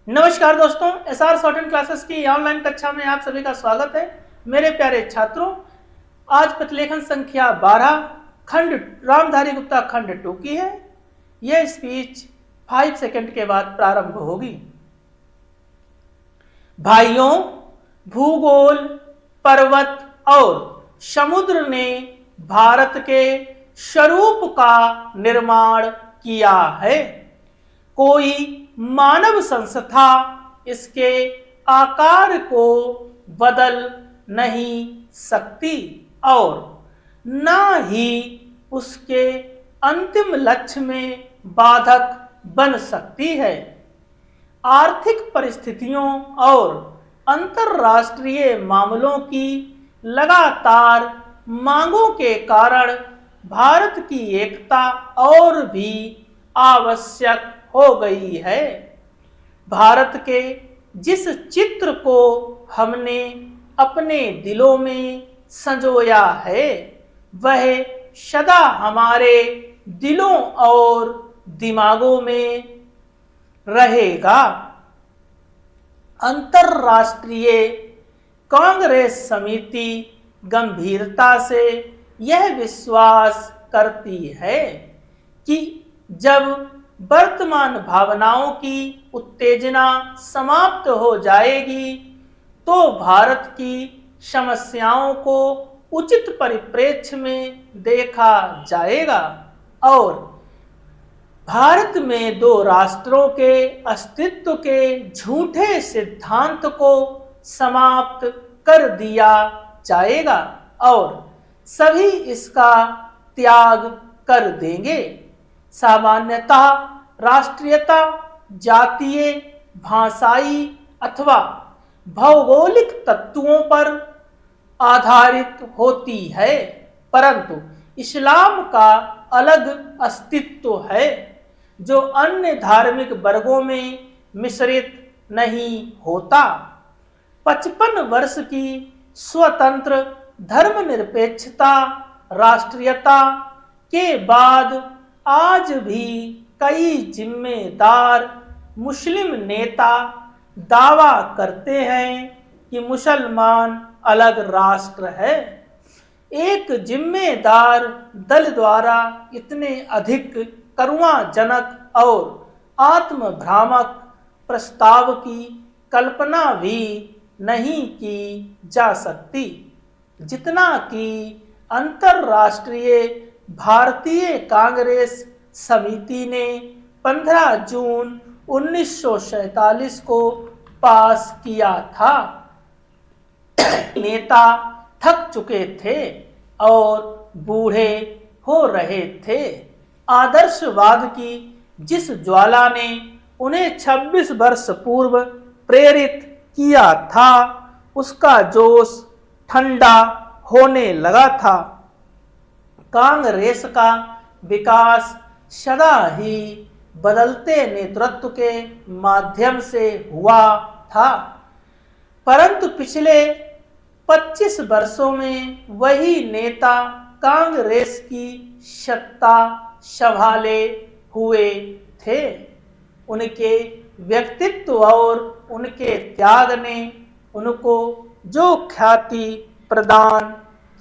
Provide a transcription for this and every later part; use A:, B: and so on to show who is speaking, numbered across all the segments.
A: नमस्कार दोस्तों, SR short and classes की ऑनलाइन कक्षा में आप सभी का स्वागत है। मेरे प्यारे छात्रों, आज प्रतिलेखन संख्या 12 खंड रामधारी गुप्ता खंड 2 की है। यह स्पीच 5 सेकंड के बाद प्रारंभ होगी। भाइयों, भूगोल, पर्वत और समुद्र ने भारत के स्वरूप का निर्माण किया है। कोई मानव संस्था इसके आकार को बदल नहीं सकती और न ही उसके अंतिम लक्ष्य में बाधक बन सकती है। आर्थिक परिस्थितियों और अंतर्राष्ट्रीय मामलों की लगातार मांगों के कारण भारत की एकता और भी आवश्यक हो गई है। भारत के जिस चित्र को हमने अपने दिलों में संजोया है, वह सदा हमारे दिलों और दिमागों में रहेगा। अंतर्राष्ट्रीय कांग्रेस समिति गंभीरता से यह विश्वास करती है कि जब वर्तमान भावनाओं की उत्तेजना समाप्त हो जाएगी तो भारत की समस्याओं को उचित परिप्रेक्ष्य में देखा जाएगा और भारत में दो राष्ट्रों के अस्तित्व के झूठे सिद्धांत को समाप्त कर दिया जाएगा और सभी इसका त्याग कर देंगे। सामान्यतः राष्ट्रीयता जातीय, भाषाई अथवा भौगोलिक तत्वों पर आधारित होती है, परंतु इस्लाम का अलग अस्तित्व है जो अन्य धार्मिक वर्गों में मिश्रित नहीं होता। 55 वर्ष की स्वतंत्र धर्मनिरपेक्षता राष्ट्रीयता के बाद आज भी कई जिम्मेदार मुस्लिम नेता दावा करते हैं कि मुसलमान अलग राष्ट्र है। एक जिम्मेदार दल द्वारा इतने अधिक करुणाजनक और आत्मभ्रामक प्रस्ताव की कल्पना भी नहीं की जा सकती जितना कि अंतर्राष्ट्रीय भारतीय कांग्रेस समिति ने 15 जून 1947 को पास किया था। नेता थक चुके थे और बूढ़े हो रहे थे। आदर्शवाद की जिस ज्वाला ने उन्हें 26 वर्ष पूर्व प्रेरित किया था, उसका जोश ठंडा होने लगा था। कांग्रेस का विकास सदा ही बदलते नेतृत्व के माध्यम से हुआ था, परंतु पिछले 25 वर्षों में वही नेता कांग्रेस की सत्ता संभाले हुए थे। उनके व्यक्तित्व और उनके त्याग ने उनको जो ख्याति प्रदान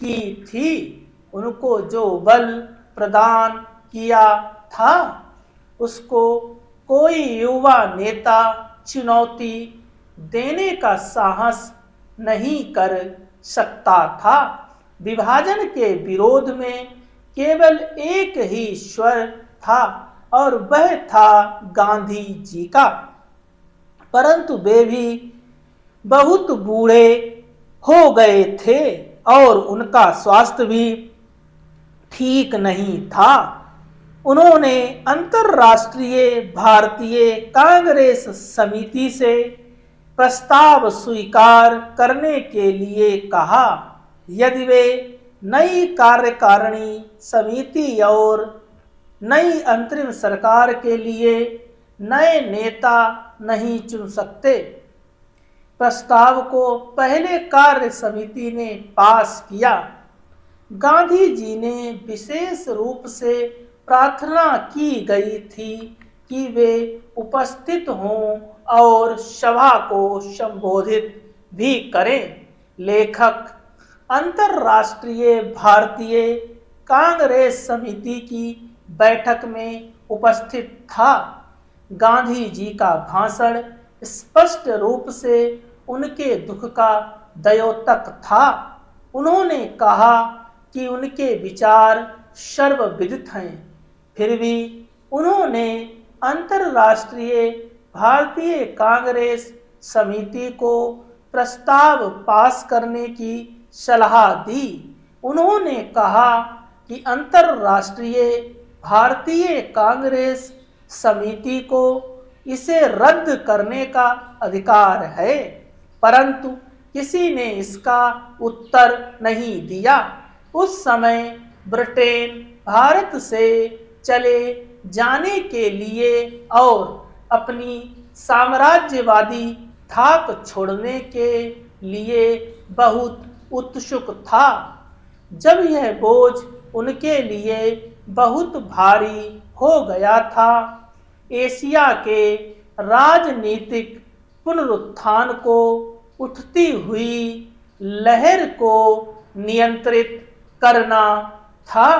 A: की थी, उनको जो बल प्रदान किया था, उसको कोई युवा नेता चुनौती देने का साहस नहीं कर सकता था। विभाजन के विरोध में केवल एक ही स्वर था और वह था गांधी जी का, परंतु वे भी बहुत बूढ़े हो गए थे और उनका स्वास्थ्य भी ठीक नहीं था। उन्होंने अंतर्राष्ट्रीय भारतीय कांग्रेस समिति से प्रस्ताव स्वीकार करने के लिए कहा। यदि वे नई कार्यकारिणी समिति और नई अंतरिम सरकार के लिए नए नेता नहीं चुन सकते। प्रस्ताव को पहले कार्य समिति ने पास किया। गांधी जी ने विशेष रूप से प्रार्थना की गई थी कि वे उपस्थित हों और सभा को संबोधित भी करें। लेखक अंतर्राष्ट्रीय भारतीय कांग्रेस समिति की बैठक में उपस्थित था। गांधी जी का भाषण स्पष्ट रूप से उनके दुख का द्योतक था। उन्होंने कहा कि उनके विचार सर्वविदित हैं, फिर भी उन्होंने अंतर्राष्ट्रीय भारतीय कांग्रेस समिति को प्रस्ताव पास करने की सलाह दी। उन्होंने कहा कि अंतर्राष्ट्रीय भारतीय कांग्रेस समिति को इसे रद्द करने का अधिकार है, परंतु किसी ने इसका उत्तर नहीं दिया। उस समय ब्रिटेन भारत से चले जाने के लिए और अपनी साम्राज्यवादी थाक छोड़ने के लिए बहुत उत्सुक था। जब यह बोझ उनके लिए बहुत भारी हो गया था, एशिया के राजनीतिक पुनरुत्थान को उठती हुई लहर को नियंत्रित करना था।